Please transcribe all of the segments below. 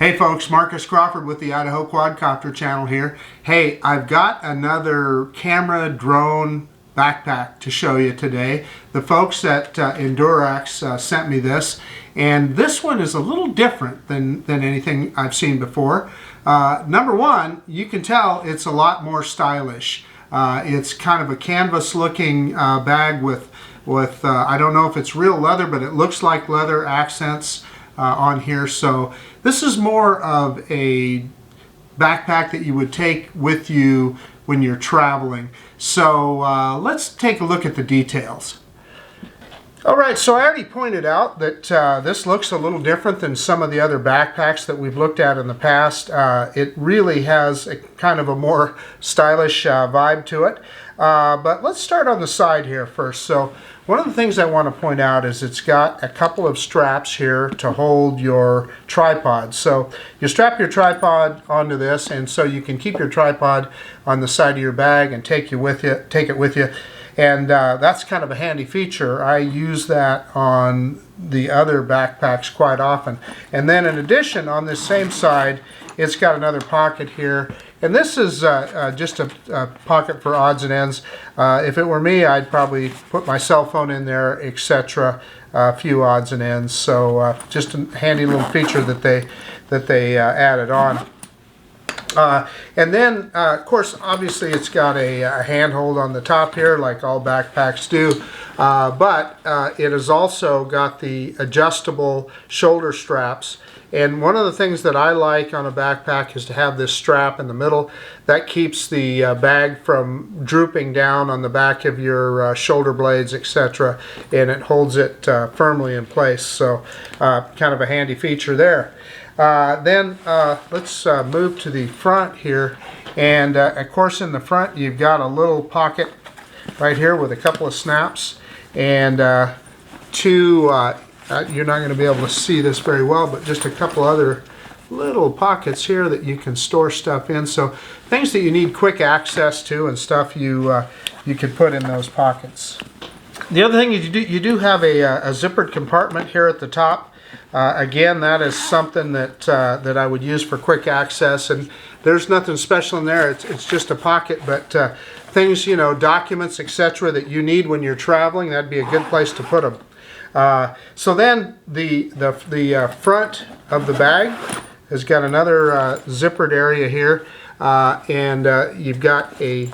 Hey folks, Marcus Crawford with the Idaho Quadcopter channel here. Hey, I've got another camera drone backpack to show you today. The folks at Endurax sent me this, and this one is a little different than anything I've seen before. Number one, you can tell it's a lot more stylish. It's kind of a canvas looking bag with I don't know if it's real leather, but it looks like leather accents on here. So this is more of a backpack that you would take with you when you're traveling. So let's take a look at the details. Alright, so I already pointed out that this looks a little different than some of the other backpacks that we've looked at in the past. It really has a kind of a more stylish vibe to it. But let's start on the side here first. So one of the things I want to point out is it's got a couple of straps here to hold your tripod. So you strap your tripod onto this, and so you can keep your tripod on the side of your bag and take it with you. And that's kind of a handy feature. I use that on the other backpacks quite often. And then in addition, on this same side, it's got another pocket here. And this is just a pocket for odds and ends. If it were me, I'd probably put my cell phone in there, etc. A few odds and ends. So just a handy little feature that they added on. And then, of course, obviously it's got a handhold on the top here, like all backpacks do, but it has also got the adjustable shoulder straps. And one of the things that I like on a backpack is to have this strap in the middle. That keeps the bag from drooping down on the back of your shoulder blades, etc., and it holds it firmly in place. So kind of a handy feature there. Then let's move to the front here, and of course in the front you've got a little pocket right here with a couple of snaps and two you're not going to be able to see this very well, but just a couple other little pockets here that you can store stuff in. So things that you need quick access to and stuff you can put in those pockets. The other thing you do have a zippered compartment here at the top. Again, that is something that I would use for quick access, and there's nothing special in there. It's just a pocket, but things, you know, documents, etc., that you need when you're traveling, that'd be a good place to put them. So then the front of the bag has got another zippered area here, and you've got a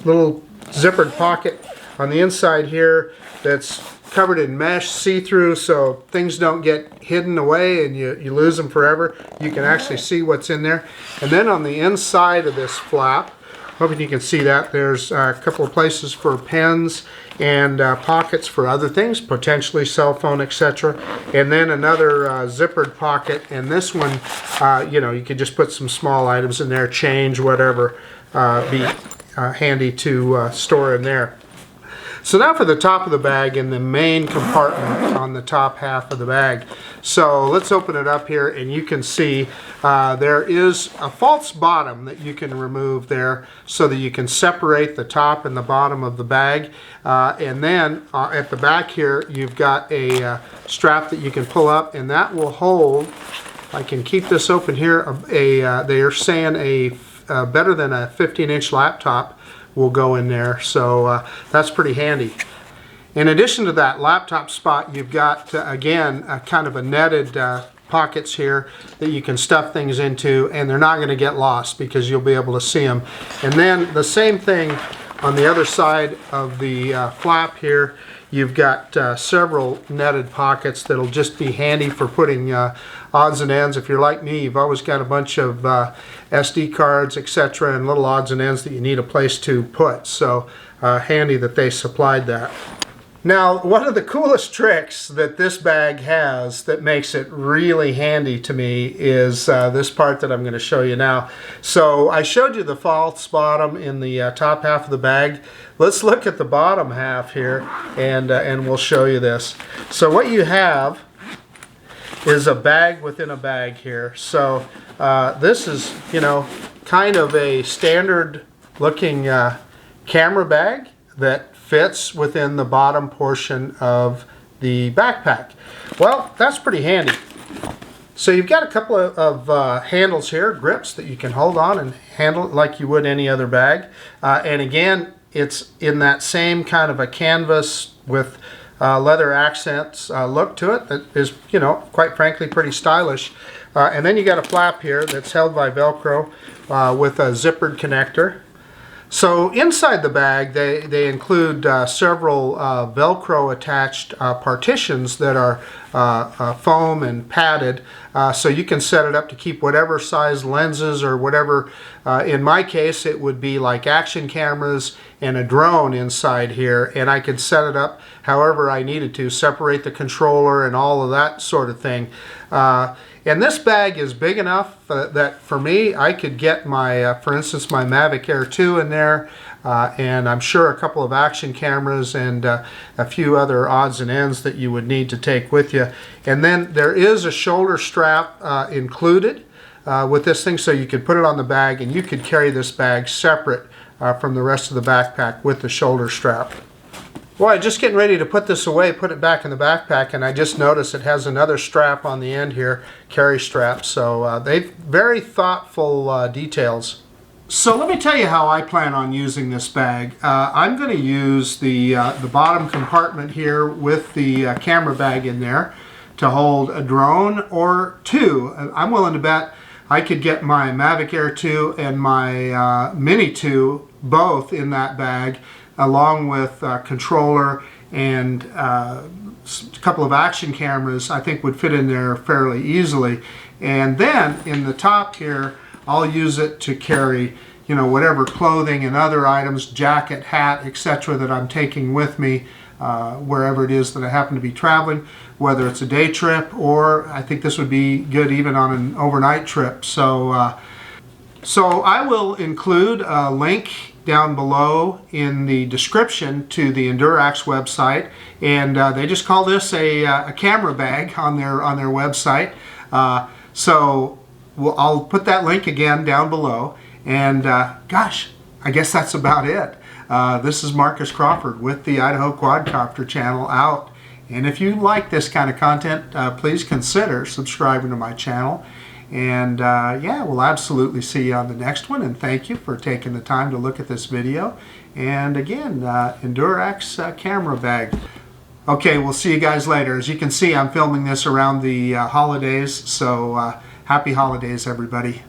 little zippered pocket on the inside here that's covered in mesh, see-through, so things don't get hidden away and you lose them forever. You can actually see what's in there. And then on the inside of this flap, hoping you can see that, there's a couple of places for pens and pockets for other things, potentially cell phone, etc. And then another zippered pocket, and this one, you know, you can just put some small items in there, change, whatever, be handy to store in there. So now for the top of the bag and the main compartment on the top half of the bag. So let's open it up here, and you can see there is a false bottom that you can remove there so that you can separate the top and the bottom of the bag. And then at the back here you've got a strap that you can pull up, and that will hold, I can keep this open here, they are saying a better than a 15-inch laptop will go in there, so that's pretty handy. In addition to that laptop spot, you've got again kind of a netted pockets here that you can stuff things into, and they're not going to get lost because you'll be able to see them. And then the same thing on the other side of the flap here. You've got several netted pockets that'll just be handy for putting odds and ends. If you're like me, you've always got a bunch of SD cards, etc., and little odds and ends that you need a place to put. So handy that they supplied that. Now, one of the coolest tricks that this bag has that makes it really handy to me is this part that I'm going to show you now. So I showed you the false bottom in the top half of the bag. Let's look at the bottom half here, and we'll show you this. So what you have is a bag within a bag here. So this is, you know, kind of a standard looking camera bag that fits within the bottom portion of the backpack. Well, that's pretty handy. So you've got a couple of handles here, grips that you can hold on and handle it like you would any other bag. And again, it's in that same kind of a canvas with leather accents look to it that is, you know, quite frankly pretty stylish. And then you got a flap here that's held by Velcro with a zippered connector. So inside the bag they include several Velcro attached partitions that are foam and padded, so you can set it up to keep whatever size lenses or whatever, in my case it would be like action cameras and a drone inside here, and I could set it up however I needed to, separate the controller and all of that sort of thing. And this bag is big enough that for me I could get my, for instance, my Mavic Air 2 in there, and I'm sure a couple of action cameras and a few other odds and ends that you would need to take with you. And then there is a shoulder strap included with this thing, so you could put it on the bag and you could carry this bag separate from the rest of the backpack with the shoulder strap. Well, I'm just getting ready to put this away, put it back in the backpack, and I just noticed it has another strap on the end here, carry strap. So they've very thoughtful details. So let me tell you how I plan on using this bag. I'm going to use the bottom compartment here with the camera bag in there to hold a drone or two. I'm willing to bet I could get my Mavic Air 2 and my Mini 2 both in that bag, along with controller and a couple of action cameras. I think would fit in there fairly easily. And then in the top here, I'll use it to carry, you know, whatever clothing and other items, jacket, hat, etc. that I'm taking with me wherever it is that I happen to be traveling, whether it's a day trip or I think this would be good even on an overnight trip. So I will include a link down below in the description to the Endurax website, and they just call this a camera bag on their website. So I'll put that link again down below, and gosh, I guess that's about it. This is Marcus Crawford with the Idaho Quadcopter channel out, and if you like this kind of content, please consider subscribing to my channel. And yeah, we'll absolutely see you on the next one, and thank you for taking the time to look at this video. And again, Endurax camera bag. Okay, we'll see you guys later. As you can see, I'm filming this around the holidays, so happy holidays, everybody.